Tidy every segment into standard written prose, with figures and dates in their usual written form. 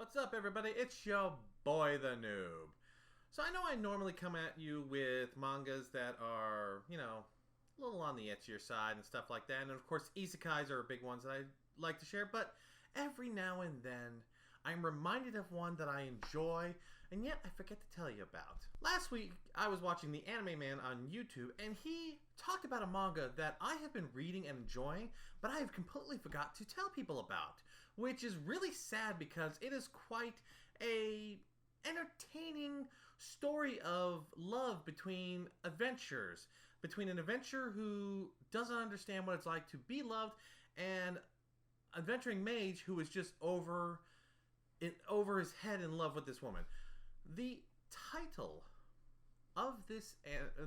What's up, everybody? It's your boy, the Noob. So I know I normally come at you with mangas that are, a little on the edgier side and stuff like that. And of course, isekais are big ones that I like to share. But every now and then, I'm reminded of one that I enjoy, and yet I forget to tell you about. Last week, I was watching The Anime Man on YouTube, and he talked about a manga that I have been reading and enjoying, but I have completely forgot to tell people about, which is really sad because it is quite a entertaining story of love between adventurers, between an adventurer who doesn't understand what it's like to be loved, and adventuring mage who is just over his head in love with this woman. The title of this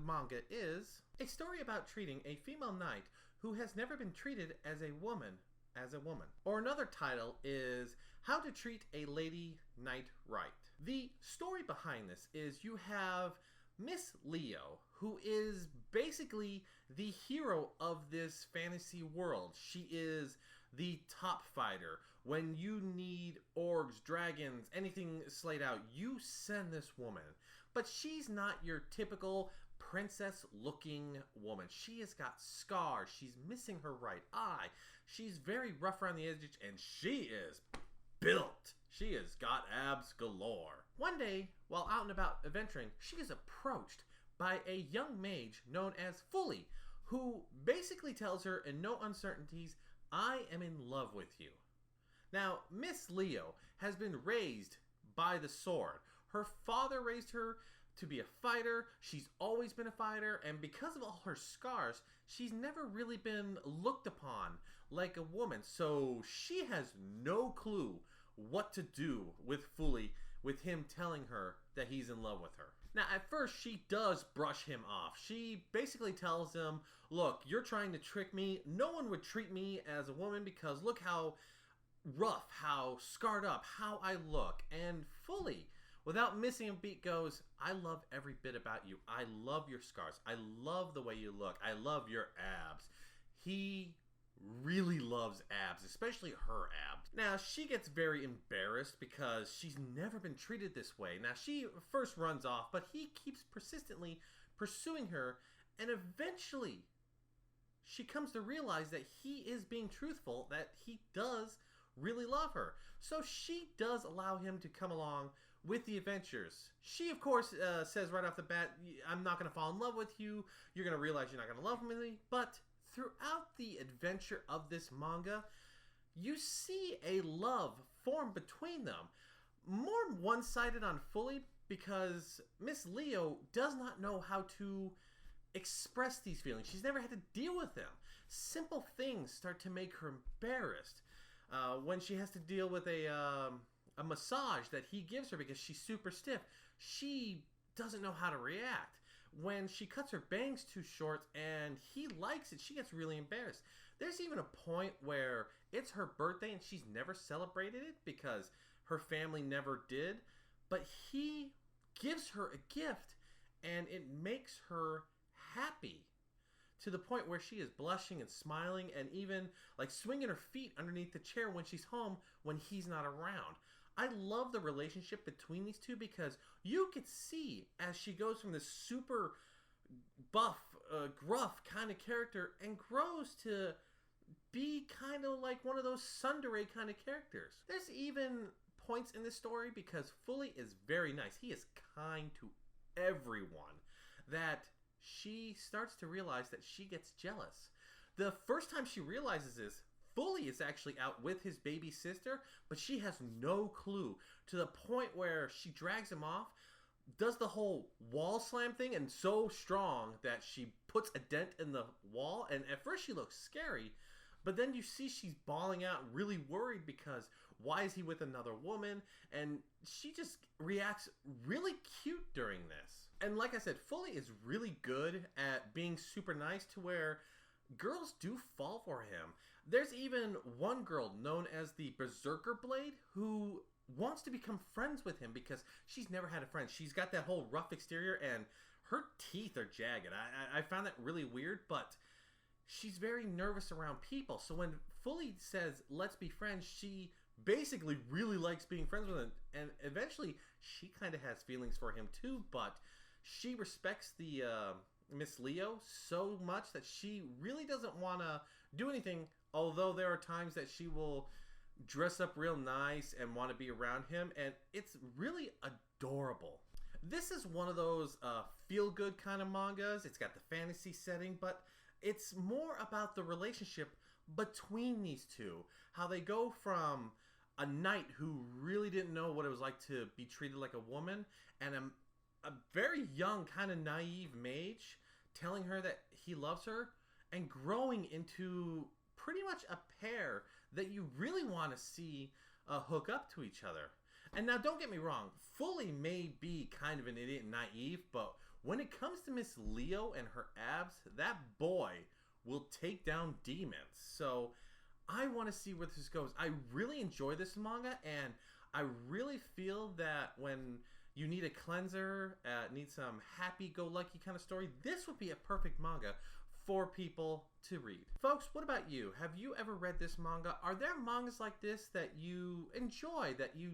manga is a story about treating a female knight who has never been treated as a woman. Or another title is How to Treat a Lady Knight Right. The story behind this is you have Miss Leo, who is basically the hero of this fantasy world. She is the top fighter. When you need orcs, dragons, anything slayed out, you send this woman. But she's not your typical princess-looking woman. She has got scars. She's missing her right eye. She's very rough around the edges, and she is built. She has got abs galore. One day, while out and about adventuring, she is approached by a young mage known as Fully, who basically tells her in no uncertainties, I am in love with you. Now, Miss Leo has been raised by the sword. Her father raised her to be a fighter. She's always been a fighter, and because of all her scars, she's never really been looked upon like a woman. So she has no clue what to do with Fully, with him telling her that he's in love with her. Now, at first, she does brush him off. She basically tells him, look, you're trying to trick me. No one would treat me as a woman because look how rough, how scarred up, how I look. And Fully, without missing a beat, goes, I love every bit about you. I love your scars. I love the way you look. I love your abs. He really loves abs, especially her abs. Now, she gets very embarrassed because she's never been treated this way. Now, she first runs off, but he keeps persistently pursuing her, and eventually she comes to realize that he is being truthful, that he does really love her. So she does allow him to come along with the adventures. She, of course, says right off the bat, I'm not going to fall in love with you. You're going to realize you're not going to love me. But throughout the adventure of this manga, you see a love form between them. More one-sided on Fully because Miss Leo does not know how to express these feelings. She's never had to deal with them. Simple things start to make her embarrassed. When she has to deal with a massage that he gives her because she's super stiff, she doesn't know how to react. When she cuts her bangs too short and he likes it, she gets really embarrassed. There's even a point where it's her birthday and she's never celebrated it because her family never did, but he gives her a gift and it makes her happy to the point where she is blushing and smiling and even like swinging her feet underneath the chair when she's home when he's not around. I love the relationship between these two because you could see as she goes from this super buff, gruff kind of character and grows to be kind of like one of those tsundere kind of characters. There's even points in this story because Fully is very nice. He is kind to everyone that she starts to realize that she gets jealous. The first time she realizes this, Fully is actually out with his baby sister, but she has no clue, to the point where she drags him off, does the whole wall slam thing, and so strong that she puts a dent in the wall, and at first she looks scary, but then you see she's bawling out, really worried because why is he with another woman? And she just reacts really cute during this. And like I said, Fully is really good at being super nice to where girls do fall for him. There's even one girl known as the Berserker Blade who wants to become friends with him because she's never had a friend. She's got that whole rough exterior and her teeth are jagged. I found that really weird, but she's very nervous around people. So when Fully says, let's be friends, she basically really likes being friends with him, and eventually she kind of has feelings for him too, but she respects the Miss Leo so much that she really doesn't want to do anything, although there are times that she will dress up real nice and want to be around him, and it's really adorable. This is one of those feel-good kind of mangas. It's got the fantasy setting, but it's more about the relationship between these two. How they go from a knight who really didn't know what it was like to be treated like a woman, and a very young, kind of naive mage telling her that he loves her, and growing into pretty much a pair that you really want to see hook up to each other. And now, don't get me wrong, Fully may be kind of an idiot and naive, but when it comes to Miss Leo and her abs, that boy will take down demons. So I want to see where this goes. I really enjoy this manga, and I really feel that when you need a cleanser, need some happy-go-lucky kind of story, this would be a perfect manga for people to read. Folks, what about you? Have you ever read this manga? Are there mangas like this that you enjoy, that you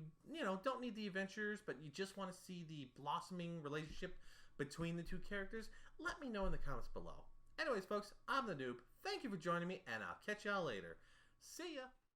don't need the adventures, but you just want to see the blossoming relationship between the two characters? Let me know in the comments below. Anyways, folks, I'm the Noob. Thank you for joining me, and I'll catch y'all later. See ya!